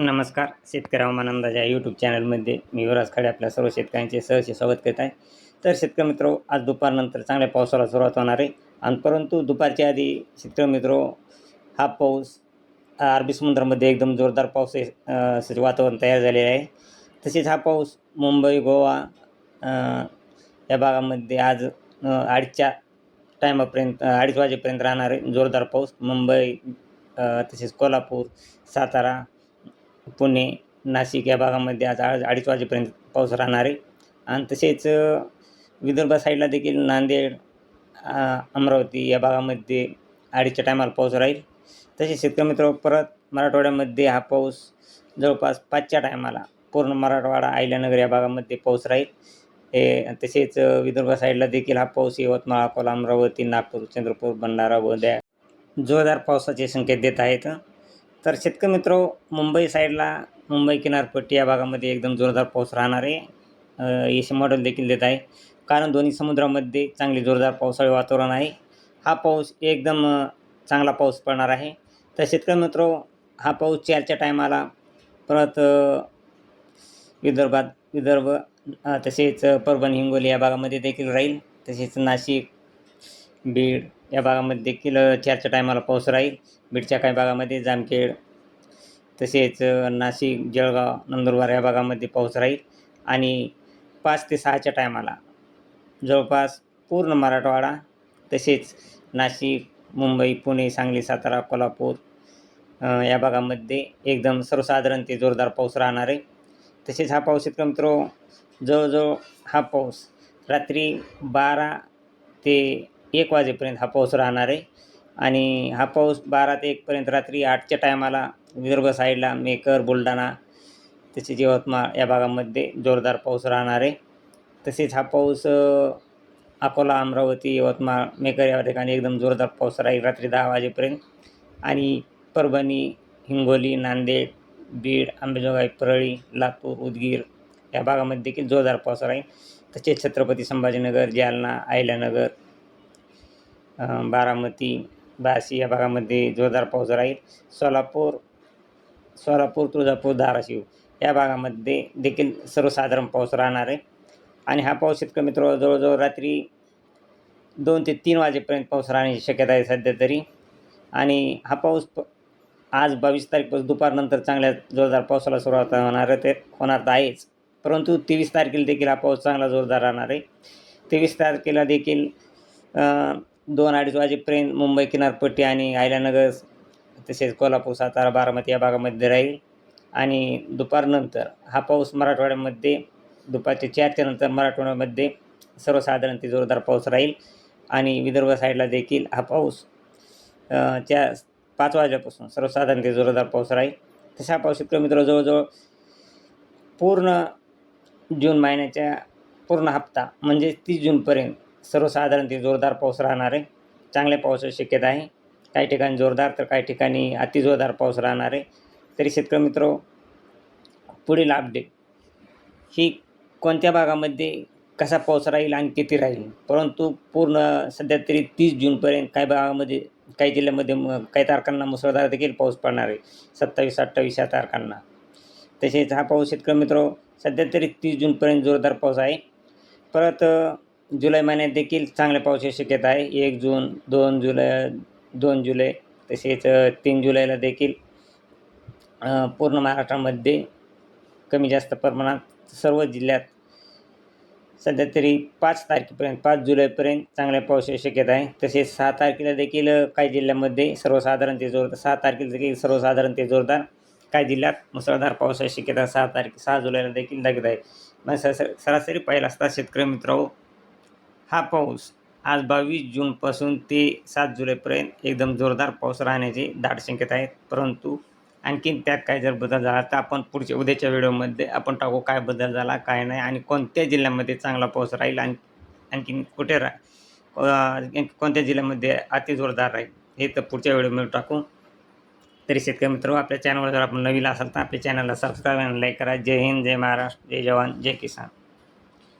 नमस्कार. शेतकरी हवामान अंदाज या यूट्यूब चॅनलमध्ये मी युवराज खडे आपल्या सर्व शेतकऱ्यांचे सहर्ष स्वागत करीत आहे. तर शेतकरी मित्रो, आज दुपारनंतर चांगल्या पावसाला सुरुवात होणार आहे आणि परंतु दुपारच्या आधी शेतकरी मित्रो, हा पाऊस अरबी समुद्रामध्ये एकदम जोरदार पाऊस वातावरण तयार झालेले आहे. तसेच हा पाऊस मुंबई, गोवा या भागामध्ये आज 2:30च्या टायमापर्यंत 2:30 वाजेपर्यंत राहणार आहे. जोरदार पाऊस मुंबई, तसेच कोल्हापूर, सातारा, पुणे, नाशिक या भागामध्ये आज 2:30 वाजेपर्यंत पाऊस राहणार आहे. आणि तसेच विदर्भ साईडला देखील नांदेड, अमरावती या भागामध्ये 2:30च्या टायमाला पाऊस राहील. तसेच शेतकरी मित्र, परत मराठवाड्यामध्ये हा पाऊस जवळपास 5च्या टायमाला पूर्ण मराठवाडा, अहिल्यानगर या भागामध्ये पाऊस राहील. तसेच विदर्भ साईडला देखील हा पाऊस यवतमाळ, अकोला, अमरावती, नागपूर, चंद्रपूर, भंडारा, गोंदिया जोरदार पावसाचे संकेत देत आहेत. तर शेतकरी मित्रो, मुंबई साईडला, मुंबई किनारपट्टी या भागामध्ये एकदम जोरदार पाऊस राहणार आहे. एसी मॉडेल देखील देत आहे, कारण दोन्ही समुद्रामध्ये चांगले जोरदार पावसाळी वातावरण आहे. हा पाऊस एकदम चांगला पाऊस पडणार आहे. तर शेतकरी मित्रो, हा पाऊस 4च्या टायमाला परत विदर्भ तसेच परभणी, हिंगोली या भागामध्ये देखील राहील. तसेच नाशिक, बीड या भागामध्ये देखील 4च्या टायमाला पाऊस राहील. बीडच्या काही भागामध्ये जामखेड, तसेच नाशिक, जळगाव, नंदुरबार या भागामध्ये पाऊस राहील. आणि 5 ते 6च्या टायमाला जवळपास पूर्ण मराठवाडा, तसेच नाशिक, मुंबई, पुणे, सांगली, सातारा, कोल्हापूर या भागामध्ये एकदम सर्वसाधारण ते जोरदार पाऊस राहणार आहे. तसेच हा पाऊस शेतकरी मित्रो, जवळजवळ हा पाऊस रात्री 12 ते 1 वाजेपर्यंत हा पाऊस राहणार आहे. आणि हा पाऊस 12 ते 1पर्यंत रात्री 8च्या टायमाला विदर्भ साईडला मेकर, बुलढाणा, तसेच यवतमाळ या भागामध्ये जोरदार पाऊस राहणार आहे. तसेच हा पाऊस अकोला, अमरावती, यवतमाळ, मेकर या ठिकाणी एकदम जोरदार पाऊस राहील रात्री 10 वाजेपर्यंत. आणि परभणी, हिंगोली, नांदेड, बीड, अंबेजोगाई, परळी, लातूर, उदगीर या भागामध्ये देखील जोरदार पाऊस राहील. तसेच छत्रपती संभाजीनगर, जालना, अहिल्यानगर, बारामती, बार्शी या भागामध्ये जोरदार पाऊस राहील. सोलापूर, तुळजापूर, धाराशिव या भागामध्ये देखील सर्वसाधारण पाऊस राहणार आहे. आणि हा पाऊस शेतकरी मित्र जवळजवळ रात्री 2 ते 3 वाजेपर्यंत पाऊस राहण्याची शक्यता आहे सध्या तरी. आणि हा पाऊस आज 22 तारखेपासून दुपारनंतर चांगल्या जोरदार पावसाला सुरुवात होणार तर आहेच. परंतु 23 तारखेला देखील हा पाऊस चांगला जोरदार राहणार आहे. 23 तारखेला देखील 2-2:30 वाजेपर्यंत मुंबई किनारपट्टी आणि अहिल्यानगर, तसेच कोल्हापूर, सातारा, बारामती या भागामध्ये राहील. आणि दुपारनंतर हा पाऊस मराठवाड्यामध्ये दुपारच्या 4च्या नंतर मराठवाड्यामध्ये सर्वसाधारण ते जोरदार पाऊस राहील. आणि विदर्भ साईडला देखील हा पाऊस 5 वाजल्यापासून सर्वसाधारण ते जोरदार पाऊस राहील. तसा पाऊस शेतकरी मित्र जवळजवळ पूर्ण जून महिन्याच्या पूर्ण हप्ता म्हणजे 30 जूनपर्यंत सर्वसाधारण ते जोरदार पाऊस राहणार आहे. चांगल्या पावसाची शक्यता आहे. काही ठिकाणी जोरदार तर काही ठिकाणी अतिजोरदार पाऊस राहणार आहे. तरी शेतकरी मित्र, पुढील अपडेट ही कोणत्या भागामध्ये कसा पाऊस राहील आणि किती राहील, परंतु पूर्ण सध्या तरी 30 जूनपर्यंत काही भागामध्ये, काही जिल्ह्यामध्ये काही तारखांना मुसळधार देखील पाऊस पडणार आहे. 27-28 या तारखांना. तसेच हा पाऊस शेतकरी मित्र सध्या तरी 30 जूनपर्यंत जोरदार पाऊस आहे. परत जुलै महिन्यात देखील चांगल्या पावसाची शक्यता आहे. 1 जून, 2 जुलै, तसेच 3 जुलैला देखील पूर्ण महाराष्ट्रामध्ये कमी जास्त प्रमाणात सर्व जिल्ह्यात सध्या तरी 5 जुलैपर्यंत चांगल्या पावसाची शक्यता आहे. तसेच 6 तारखेला देखील काही जिल्ह्यामध्ये सर्वसाधारण ते जोरदार, 6 तारखेला देखील सर्वसाधारण ते जोरदार, काही जिल्ह्यात मुसळधार पावसाची शक्यता 6 जुलैला देखील दाखवत आहे. मग सरासरी पाहिला असता शेतकरी मित्रांनो, हा पाऊस आज 22 जूनपासून ते 7 जुलैपर्यंत एकदम जोरदार पाऊस राहण्याची दाट शक्यता आहे. परंतु आणखीन त्यात काय जर बदल झाला तर आपण पुढच्या उद्याच्या व्हिडिओमध्ये आपण टाकू काय बदल झाला, काय नाही, आणि कोणत्या जिल्ह्यामध्ये चांगला पाऊस राहील आणि आणखीन कुठे कोणत्या जिल्ह्यामध्ये अतिजोरदार राहील, हे तर पुढच्या व्हिडिओमध्ये टाकू. तरी शेतकरी मित्र, आपल्या चॅनलवर जर आपण नवीन असाल तर आपल्या चॅनलला सबस्क्राईब आणि लाईक करा. जय हिंद, जय महाराष्ट्र, जय जवान, जय किसान.